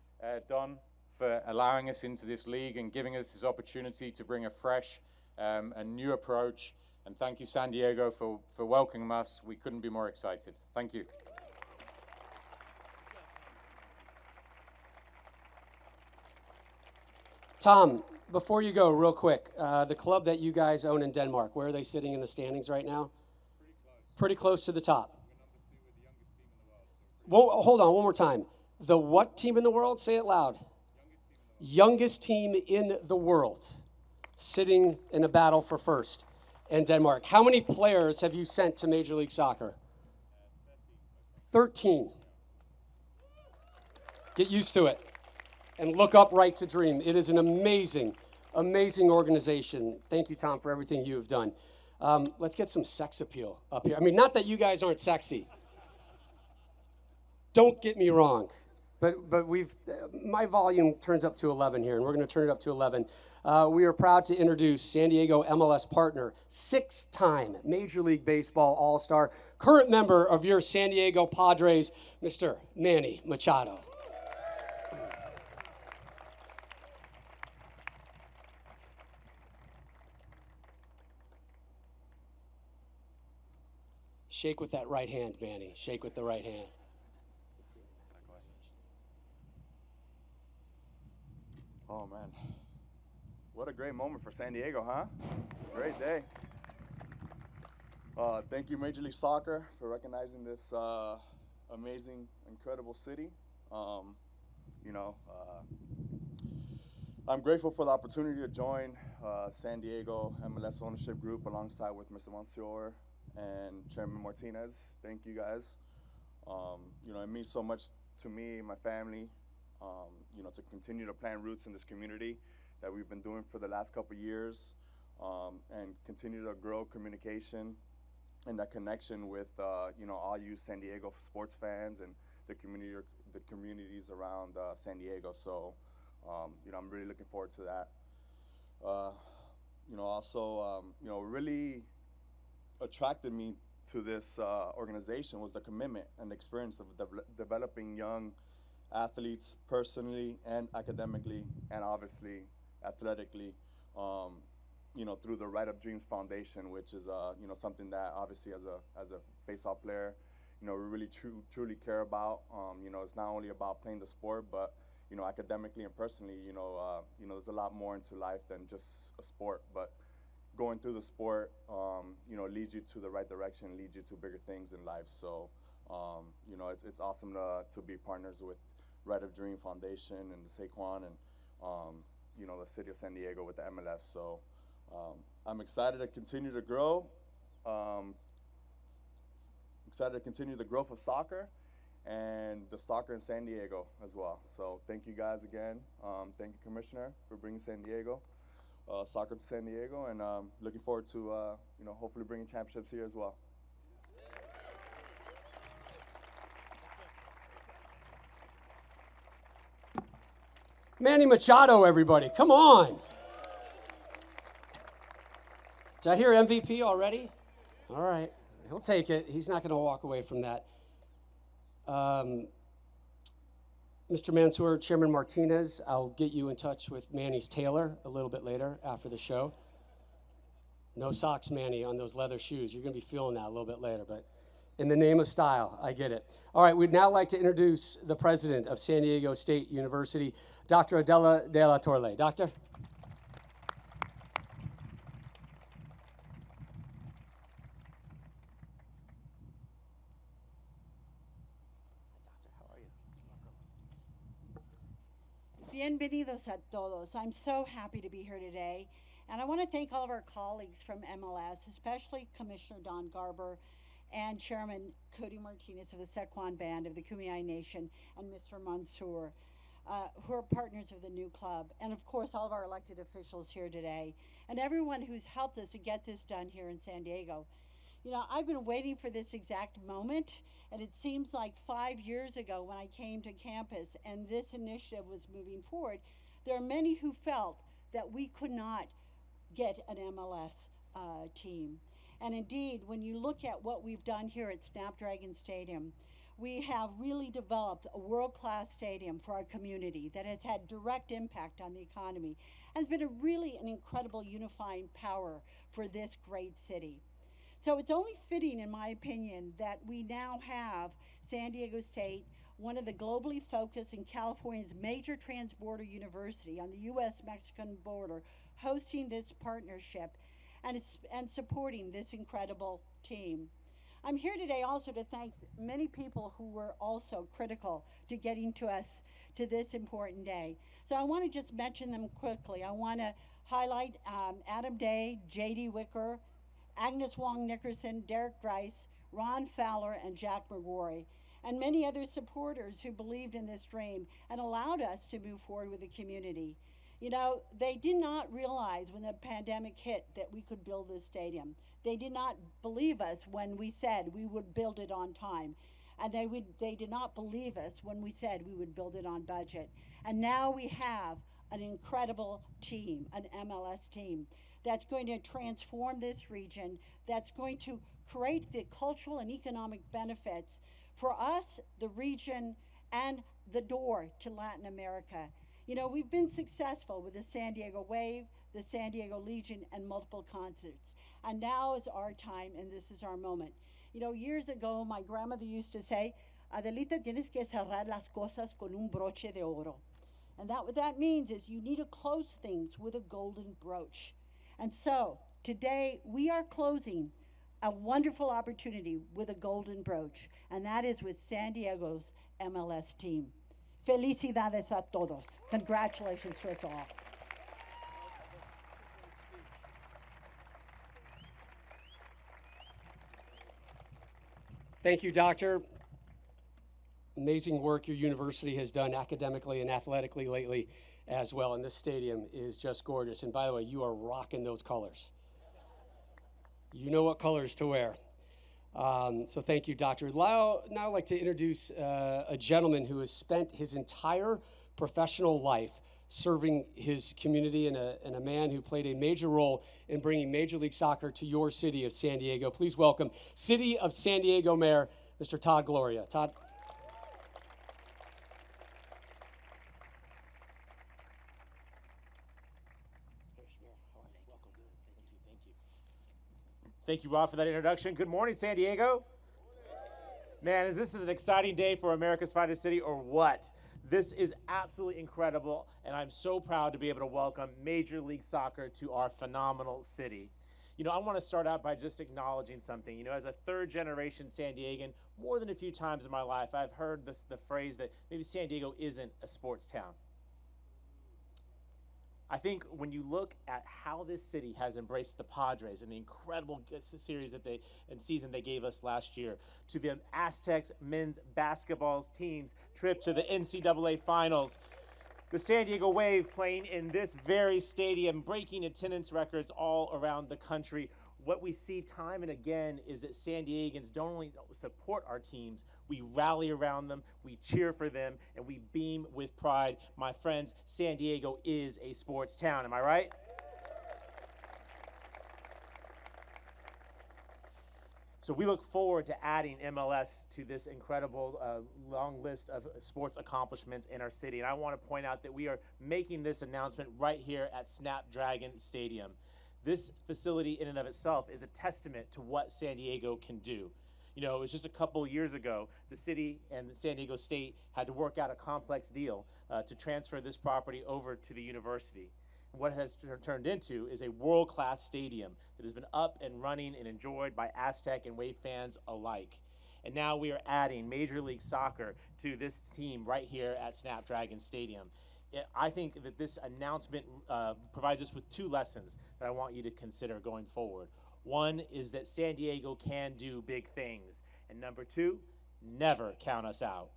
Don, for allowing us into this league and giving us this opportunity to bring a fresh and new approach. And thank you, San Diego, for welcoming us. We couldn't be more excited. Thank you. Tom, before you go, real quick, the club that you guys own in Denmark, where are they sitting in the standings right now? Pretty close to the top. Well, hold on, one more time. The what team in the world? Say it loud. Youngest team in the world, sitting in a battle for first in Denmark. How many players have you sent to Major League Soccer? 13. Get used to it and look up Right to Dream. It is an amazing, amazing organization. Thank you, Tom, for everything you have done. Let's get some sex appeal up here. I mean, not that you guys aren't sexy. Don't get me wrong, but my volume turns up to 11 here, and we're going to turn it up to 11. We are proud to introduce San Diego MLS partner, 6-time Major League Baseball All-Star, current member of your San Diego Padres, Mr. Manny Machado. Shake with that right hand, Manny. Shake with the right hand. Oh, man. What a great moment for San Diego, huh? Great day. Thank you, Major League Soccer, for recognizing this amazing, incredible city. I'm grateful for the opportunity to join San Diego MLS ownership group alongside with Mr. Monsieur and Chairman Martinez. Thank you, guys. It means so much to me and my family, to continue to plant roots in this community that we've been doing for the last couple of years, and continue to grow communication and that connection with, all you San Diego sports fans and the communities around San Diego. So, I'm really looking forward to that. Really attracted me to this organization was the commitment and the experience of developing young athletes personally and academically, and obviously athletically, through the Right of Dreams Foundation, which is something that obviously as a baseball player, we really truly care about. It's not only about playing the sport, but academically and personally, there's a lot more into life than just a sport. But going through the sport, leads you to the right direction, leads you to bigger things in life. So, it's awesome to be partners with Right of Dream Foundation and the Saquon and, the city of San Diego with the MLS. So, I'm excited to continue to grow. Excited to continue the growth of soccer and the soccer in San Diego as well. So, thank you guys again. Thank you, Commissioner, for bringing San Diego. Soccer to San Diego, and looking forward to hopefully bringing championships here as well. Manny Machado, everybody, come on. Did I hear MVP already? All right, he'll take it. He's not going to walk away from that. Mr. Mansour, Chairman Martinez, I'll get you in touch with Manny's tailor a little bit later after the show. No socks, Manny, on those leather shoes. You're going to be feeling that a little bit later, but in the name of style, I get it. All right, we'd now like to introduce the president of San Diego State University, Dr. Adela de la Torre. Doctor? Bienvenidos a todos. I'm so happy to be here today. And I want to thank all of our colleagues from MLS, especially Commissioner Don Garber and Chairman Cody Martinez of the Sequan Band of the Kumeyaay Nation, and Mr. Mansour, who are partners of the new club, and of course all of our elected officials here today, and everyone who's helped us to get this done here in San Diego. You know, I've been waiting for this exact moment, and it seems like 5 years ago when I came to campus and this initiative was moving forward, there are many who felt that we could not get an MLS team. And indeed, when you look at what we've done here at Snapdragon Stadium, we have really developed a world-class stadium for our community that has had direct impact on the economy and has been really an incredible unifying power for this great city. So it's only fitting, in my opinion, that we now have San Diego State, one of the globally focused and California's major transborder university on the U.S.-Mexican border, hosting this partnership and supporting this incredible team. I'm here today also to thank many people who were also critical to getting to us to this important day. So I want to just mention them quickly. I want to highlight Adam Day, J.D. Wicker, Agnes Wong Nickerson, Derek Grice, Ron Fowler, and Jack McGrory, and many other supporters who believed in this dream and allowed us to move forward with the community. You know, they did not realize when the pandemic hit that we could build this stadium. They did not believe us when we said we would build it on time. And they did not believe us when we said we would build it on budget. And now we have an incredible team, an MLS team, that's going to transform this region, that's going to create the cultural and economic benefits for us, the region, and the door to Latin America. You know, we've been successful with the San Diego Wave, the San Diego Legion, and multiple concerts. And now is our time, and this is our moment. You know, years ago, my grandmother used to say, Adelita, tienes que cerrar las cosas con un broche de oro. And what that means is you need to close things with a golden brooch. And so, today, we are closing a wonderful opportunity with a golden brooch, and that is with San Diego's MLS team. Felicidades a todos. Congratulations to us all. Thank you, Doctor. Amazing work your university has done academically and athletically lately as well, and this stadium is just gorgeous. And by the way, you are rocking those colors. You know what colors to wear. So thank you, Doctor. Now I'd like to introduce a gentleman who has spent his entire professional life serving his community and a man who played a major role in bringing Major League Soccer to your city of San Diego. Please welcome City of San Diego Mayor, Mr. Todd Gloria. Todd. Thank you, Rob, for that introduction. Good morning, San Diego. Man, is this an exciting day for America's finest city or what? This is absolutely incredible, and I'm so proud to be able to welcome Major League Soccer to our phenomenal city. You know, I want to start out by just acknowledging something. You know, as a third-generation San Diegan, more than a few times in my life, I've heard the phrase that maybe San Diego isn't a sports town. I think when you look at how this city has embraced the Padres and the incredible series and season they gave us last year, to the Aztecs men's basketball team's trip to the NCAA finals, the San Diego Wave playing in this very stadium, breaking attendance records all around the country. What we see time and again is that San Diegans don't only support our teams, we rally around them, we cheer for them, and we beam with pride. My friends, San Diego is a sports town, am I right? So we look forward to adding MLS to this incredible long list of sports accomplishments in our city. And I want to point out that we are making this announcement right here at Snapdragon Stadium. This facility in and of itself is a testament to what San Diego can do. You know, it was just a couple years ago, the city and the San Diego State had to work out a complex deal to transfer this property over to the university. And what it has turned into is a world-class stadium that has been up and running and enjoyed by Aztec and Wave fans alike. And now we are adding Major League Soccer to this team right here at Snapdragon Stadium. I think that this announcement provides us with two lessons that I want you to consider going forward. One is that San Diego can do big things. And number two, never count us out.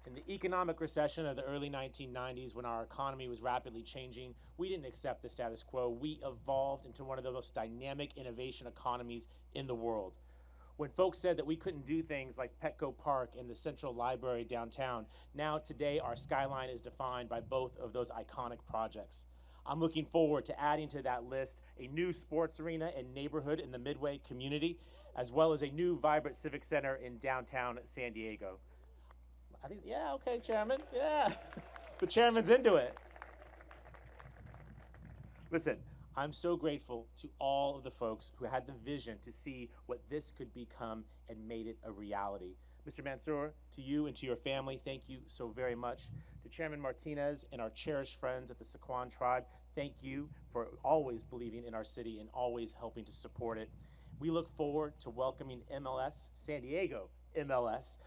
In the economic recession of the early 1990s, when our economy was rapidly changing, we didn't accept the status quo. We evolved into one of the most dynamic innovation economies in the world. When folks said that we couldn't do things like Petco Park and the Central Library downtown, now today our skyline is defined by both of those iconic projects. I'm looking forward to adding to that list a new sports arena and neighborhood in the Midway community, as well as a new vibrant civic center in downtown San Diego. I think, yeah, okay, Chairman, yeah. The chairman's into it. Listen, I'm so grateful to all of the folks who had the vision to see what this could become and made it a reality. Mr. Mansour, to you and to your family, thank you so very much. To Chairman Martinez and our cherished friends at the Sequan Tribe, thank you for always believing in our city and always helping to support it. We look forward to welcoming MLS, San Diego MLS,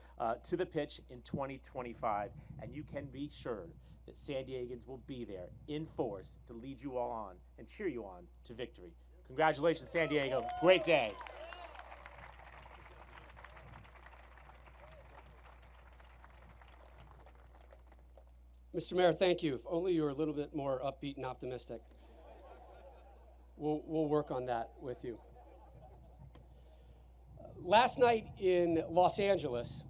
to the pitch in 2025, and you can be sure that San Diegans will be there in force to lead you all on and cheer you on to victory. Congratulations, San Diego. Great day. Mr. Mayor, thank you. If only you were a little bit more upbeat and optimistic. We'll work on that with you. Last night in Los Angeles,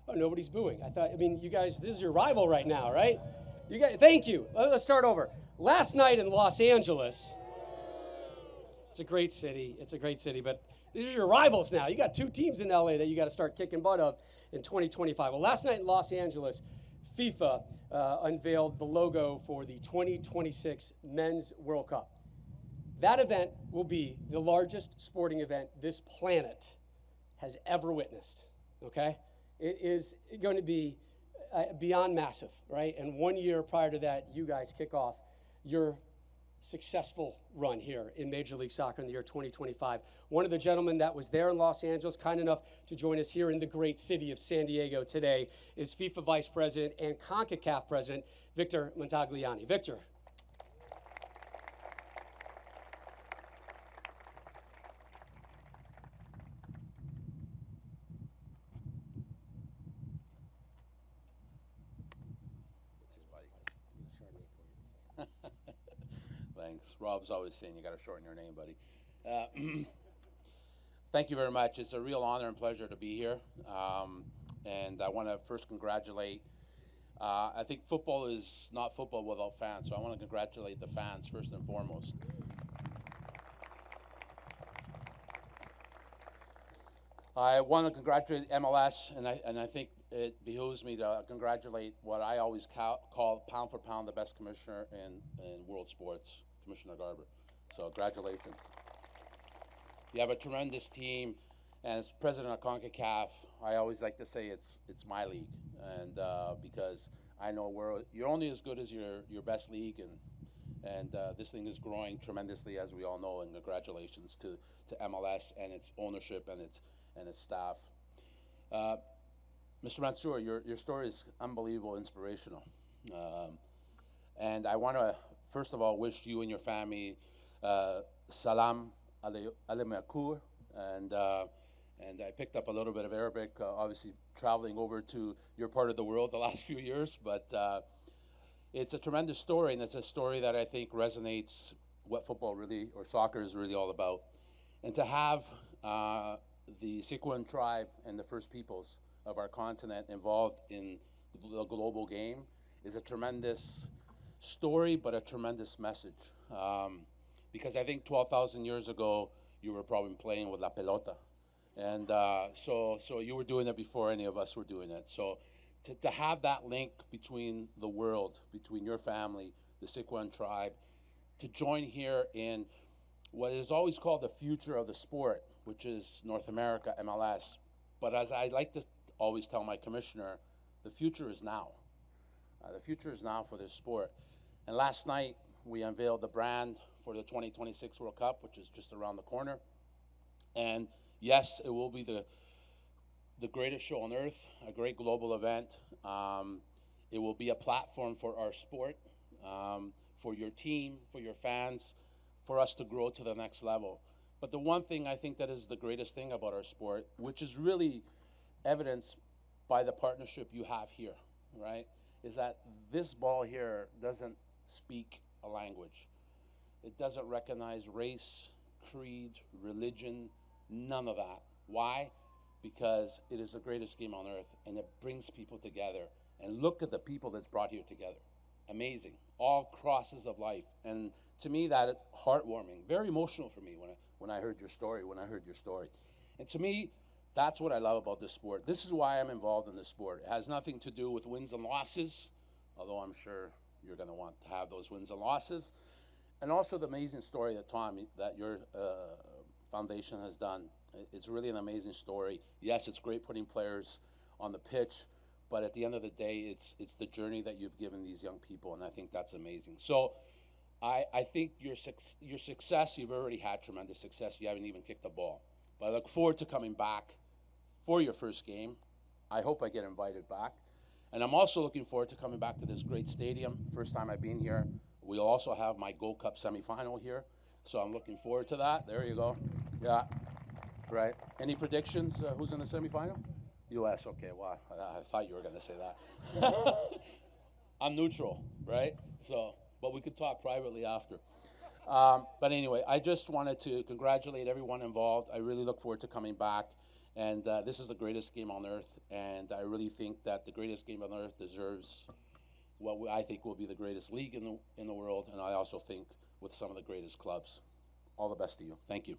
oh, nobody's booing. I mean, you guys, this is your rival right now, right? You guys, thank you. Let's start over. Last night in Los Angeles, it's a great city. It's a great city, but these are your rivals now. You got two teams in LA that you got to start kicking butt of in 2025. Well, last night in Los Angeles, FIFA unveiled the logo for the 2026 Men's World Cup. That event will be the largest sporting event this planet has ever witnessed, okay? It is going to be beyond massive, right? And 1 year prior to that, you guys kick off your successful run here in Major League Soccer in the year 2025. One of the gentlemen that was there in Los Angeles, kind enough to join us here in the great city of San Diego today, is FIFA Vice President and CONCACAF President, Victor Montagliani. Victor. Thanks. Rob's always saying you got to shorten your name, buddy. Thank you very much. It's a real honor and pleasure to be here. And I want to first congratulate, I think football is not football without fans, so I want to congratulate the fans first and foremost. I want to congratulate MLS, and I think it behooves me to congratulate what I always call pound for pound the best commissioner in world sports, Commissioner Garber. So congratulations. You have a tremendous team, and as president of CONCACAF, I always like to say it's my league, and because I know you're only as good as your best league, and this thing is growing tremendously, as we all know. And congratulations to MLS and its ownership and its staff. Mr. Mansour, your story is unbelievable, inspirational. And I want to, first of all, wish you and your family salam alaikum. And I picked up a little bit of Arabic, obviously traveling over to your part of the world the last few years. But it's a tremendous story, and it's a story that I think resonates what football really, or soccer is really all about. And to have the Sequan tribe and the First Peoples of our continent involved in the global game is a tremendous story, but a tremendous message. Because I think 12,000 years ago, you were probably playing with la pelota. And so you were doing it before any of us were doing it. So to have that link between the world, between your family, the Sequan tribe, to join here in what is always called the future of the sport, which is North America, MLS. But as I like to always tell my commissioner, the future is now. The future is now for this sport. And last night, we unveiled the brand for the 2026 World Cup, which is just around the corner. And yes, it will be the greatest show on earth, a great global event. It will be a platform for our sport. for your team, for your fans, for us to grow to the next level. But the one thing I think that is the greatest thing about our sport, which is really evidenced by the partnership you have here, right, is that this ball here doesn't speak a language. It doesn't recognize race, creed, religion, none of that. Why? Because it is the greatest game on earth, and it brings people together. And look at the people that's brought here together. Amazing. All crosses of life. And to me, that is heartwarming. Very emotional for me when I heard your story, And to me, that's what I love about this sport. This is why I'm involved in this sport. It has nothing to do with wins and losses, although I'm sure you're going to want to have those wins and losses. And also the amazing story that Tom, that your foundation has done. It's really an amazing story. Yes, it's great putting players on the pitch, but at the end of the day, it's the journey that you've given these young people, and I think that's amazing. So I think your success, you've already had tremendous success. You haven't even kicked the ball. But I look forward to coming back for your first game. I hope I get invited back. And I'm also looking forward to coming back to this great stadium. First time I've been here. We'll also have my Gold Cup semifinal here. So I'm looking forward to that. There you go. Yeah, right. Any predictions? Who's in the semifinal? U.S. Okay, well, I thought you were going to say that. I'm neutral, right? So, but we could talk privately after. But anyway, I just wanted to congratulate everyone involved. I really look forward to coming back. And this is the greatest game on earth. And I really think that the greatest game on earth deserves what I think will be the greatest league in the world. And I also think with some of the greatest clubs. All the best to you. Thank you.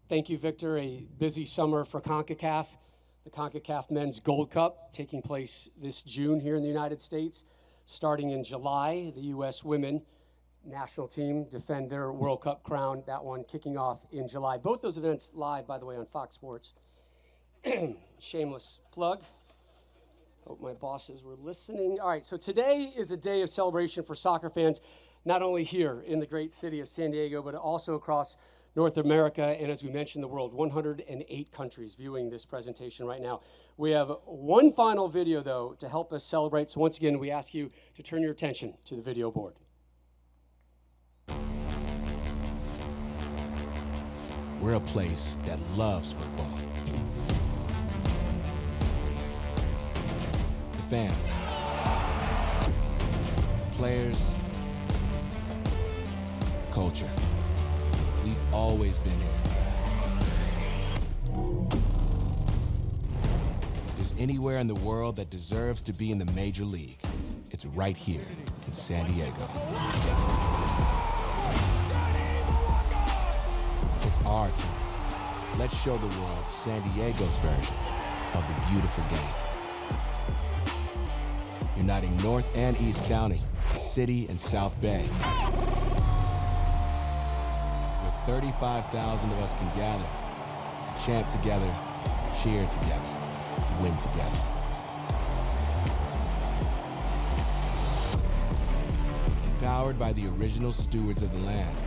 Thank you, Victor. A busy summer for CONCACAF. The CONCACAF Men's Gold Cup taking place this June here in the United States. Starting in July, the U.S. women national team defend their World Cup crown. That one kicking off in July. Both those events live, by the way, on Fox Sports. Shameless plug. Hope my bosses were listening. All right, so today is a day of celebration for soccer fans, not only here in the great city of San Diego, but also across North America, and as we mentioned, the world. 108 countries viewing this presentation right now. We have one final video, though, to help us celebrate. So once again, we ask you to turn your attention to the video board. We're a place that loves football. The fans, the players, the culture. We've always been here. If there's anywhere in the world that deserves to be in the major league, it's right here in San Diego. It's our team. Let's show the world San Diego's version of the beautiful game. Uniting North and East County, City and South Bay. 35,000 of us can gather to chant together, cheer together, win together. Empowered by the original stewards of the land.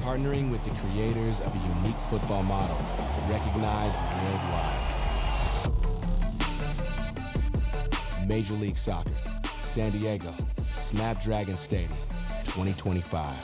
Partnering with the creators of a unique football model recognized worldwide. Major League Soccer, San Diego, Snapdragon Stadium. 2025.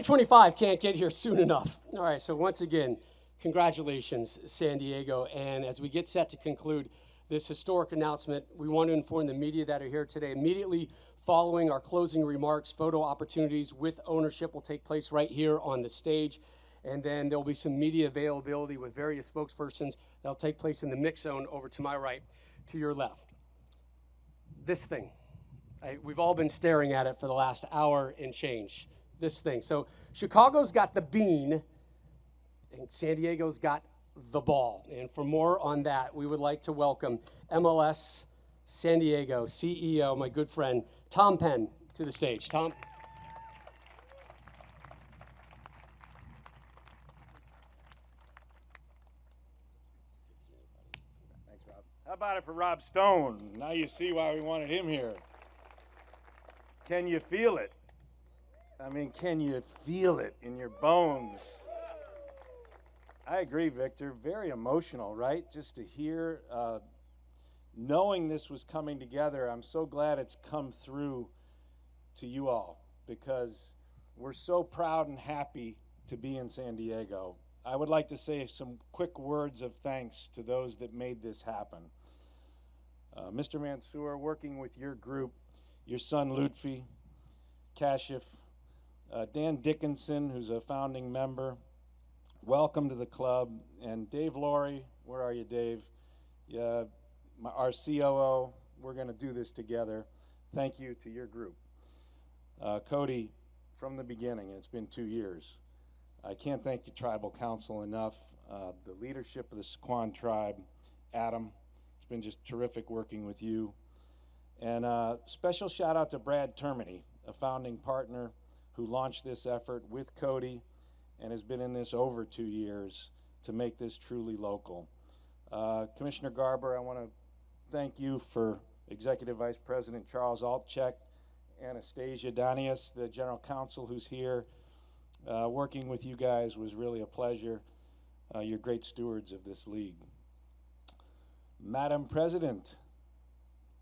'25 can't get here soon enough. All right, so once again, congratulations, San Diego. And as we get set to conclude this historic announcement, we want to inform the media that are here today. Immediately following our closing remarks, photo opportunities with ownership will take place right here on the stage. And then there'll be some media availability with various spokespersons that'll take place in the mix zone over to my right, to your left. This thing, we've all been staring at it for the last hour and change. This thing. So Chicago's got the bean, and San Diego's got the ball. And for more on that, we would like to welcome MLS San Diego CEO, my good friend, Tom Penn, to the stage. Tom. about it for Rob Stone? Now you see why we wanted him here. Can you feel it? I mean, can you feel it in your bones? I agree, Victor. Very emotional, right? Just to hear, knowing this was coming together, I'm so glad it's come through to you all, because we're so proud and happy to be in San Diego. I would like to say some quick words of thanks to those that made this happen. Mr. Mansour, working with your group, your son Lutfi, Kashif, Dan Dickinson, who's a founding member, welcome to the club, and Dave Laurie, where are you, Dave? Our COO, we're going to do this together. Thank you to your group. Cody, from the beginning, it's been 2 years. I can't thank the Tribal Council enough. The leadership of the Sequan tribe, Adam, it's been just terrific working with you. And special shout out to Brad Termini, a founding partner who launched this effort with Cody and has been in this over 2 years to make this truly local. Commissioner Garber, I want to thank you for Executive Vice President Charles Altchek, Anastasia Danius, the General Counsel who's here. Working with you guys was really a pleasure. You're great stewards of this league. Madam President,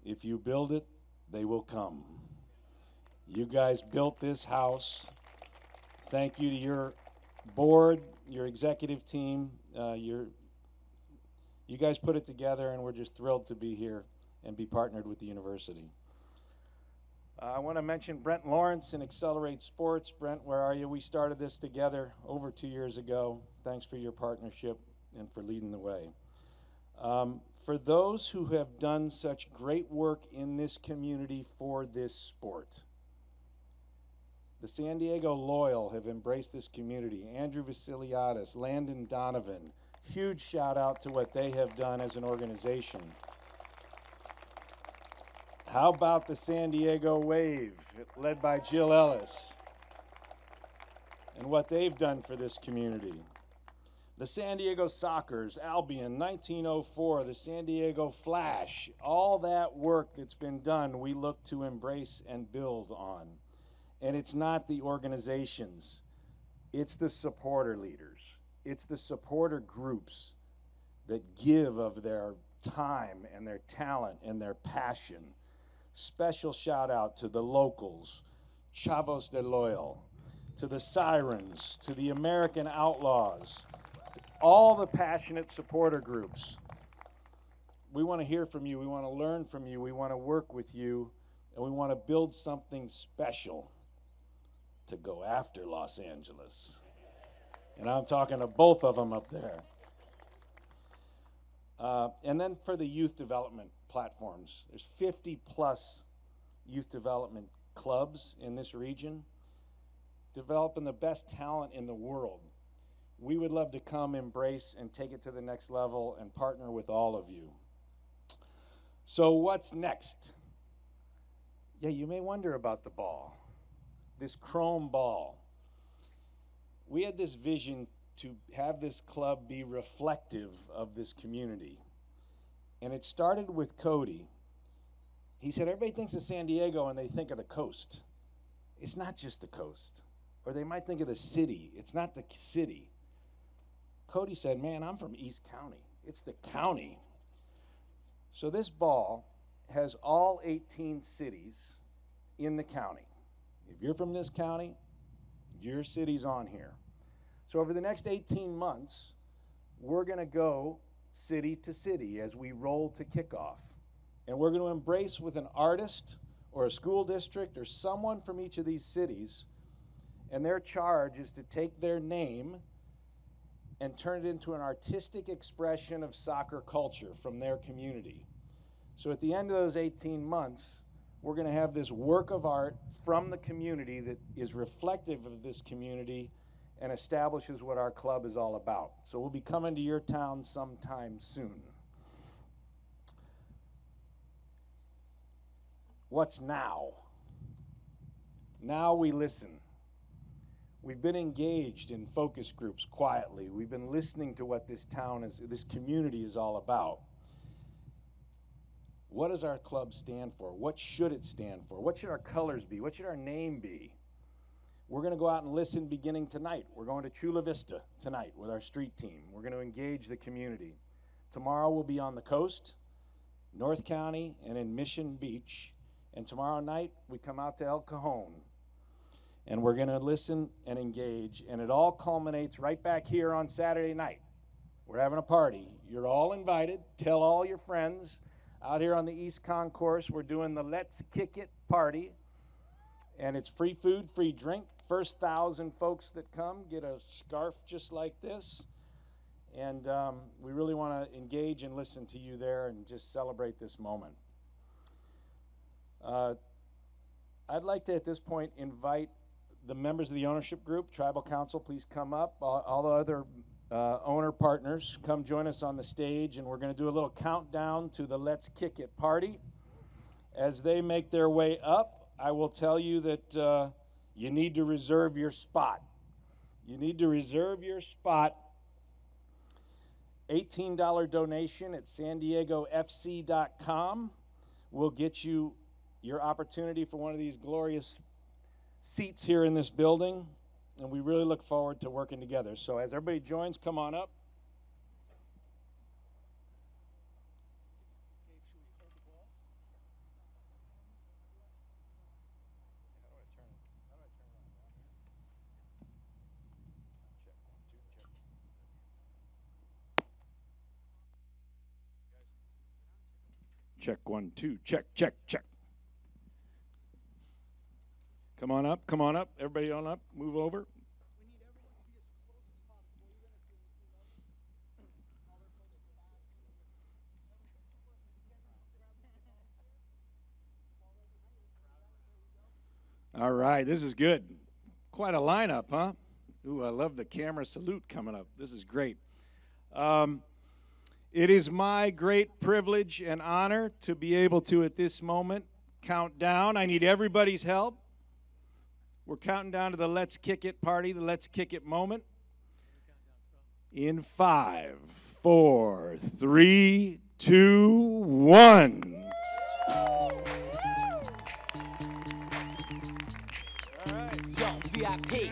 if you build it, they will come. You guys built this house. Thank you to your board, your executive team. You guys put it together, and we're just thrilled to be here and be partnered with the university. I want to mention Brent Lawrence and Accelerate Sports. Brent, where are you? We started this together over 2 years ago. Thanks for your partnership and for leading the way. For those who have done such great work in this community for this sport, the San Diego Loyal have embraced this community. Andrew Vasiliadis, Landon Donovan, huge shout out to what they have done as an organization. How about the San Diego Wave, led by Jill Ellis, and what they've done for this community? The San Diego Sockers, Albion, 1904, the San Diego Flash, all that work that's been done, we look to embrace and build on. And it's not the organizations, it's the supporter leaders, it's the supporter groups that give of their time and their talent and their passion. Special shout out to the locals, Chavos de Loyal, to the Sirens, to the American Outlaws, to all the passionate supporter groups. We want to hear from you, we want to learn from you, we want to work with you, and we want to build something special to go after Los Angeles. And I'm talking to both of them up there. And then for the youth development platforms, there's 50 plus youth development clubs in this region, developing the best talent in the world. We would love to come embrace and take it to the next level and partner with all of you. So what's next? Yeah, you may wonder about the ball, this chrome ball. We had this vision to have this club be reflective of this community. And it started with Cody. He said, everybody thinks of San Diego and they think of the coast. It's not just the coast. Or they might think of the city. It's not the city. Cody said, man, I'm from East County. It's the county. So this ball has all 18 cities in the county. If you're from this county, your city's on here. So over the next 18 months, we're going to go city to city as we roll to kickoff. And we're going to embrace with an artist or a school district or someone from each of these cities, and their charge is to take their name and turn it into an artistic expression of soccer culture from their community. So at the end of those 18 months, we're going to have this work of art from the community that is reflective of this community and establishes what our club is all about. So we'll be coming to your town sometime soon. What's now? Now we listen. We've been engaged in focus groups quietly. We've been listening to what this town is, this community is all about. What does our club stand for? What should it stand for? What should our colors be? What should our name be? We're going to go out and listen beginning tonight. We're going to Chula Vista tonight with our street team. We're going to engage the community. Tomorrow we'll be on the coast, North County, and in Mission Beach. And tomorrow night we come out to El Cajon. And we're going to listen and engage. And it all culminates right back here on Saturday night. We're having a party. You're all invited. Tell all your friends. Out here on the East Concourse, we're doing the Let's Kick It party. And it's free food, free drink. First 1,000 folks that come get a scarf just like this. And we really want to engage and listen to you there and just celebrate this moment. I'd like to, at this point, invite the members of the ownership group, Tribal Council, please come up. All the other owner partners, come join us on the stage, and we're going to do a little countdown to the Let's Kick It party. As they make their way up, I will tell you that you need to reserve your spot. You need to reserve your spot. $18 donation at sandiegofc.com will get you your opportunity for one of these glorious seats here in this building, and we really look forward to working together. So as everybody joins, come on up. Check 1, 2, check, check, check. Come on up, come on up. Everybody on up, move over. All right, this is good. Quite a lineup, huh? Ooh, I love the camera salute coming up. This is great. It is my great privilege and honor to be able to, at this moment, count down. I need everybody's help. We're counting down to the Let's Kick It party, the Let's Kick It moment. In 5, 4, 3, 2, 1. All right. Yo, VIP.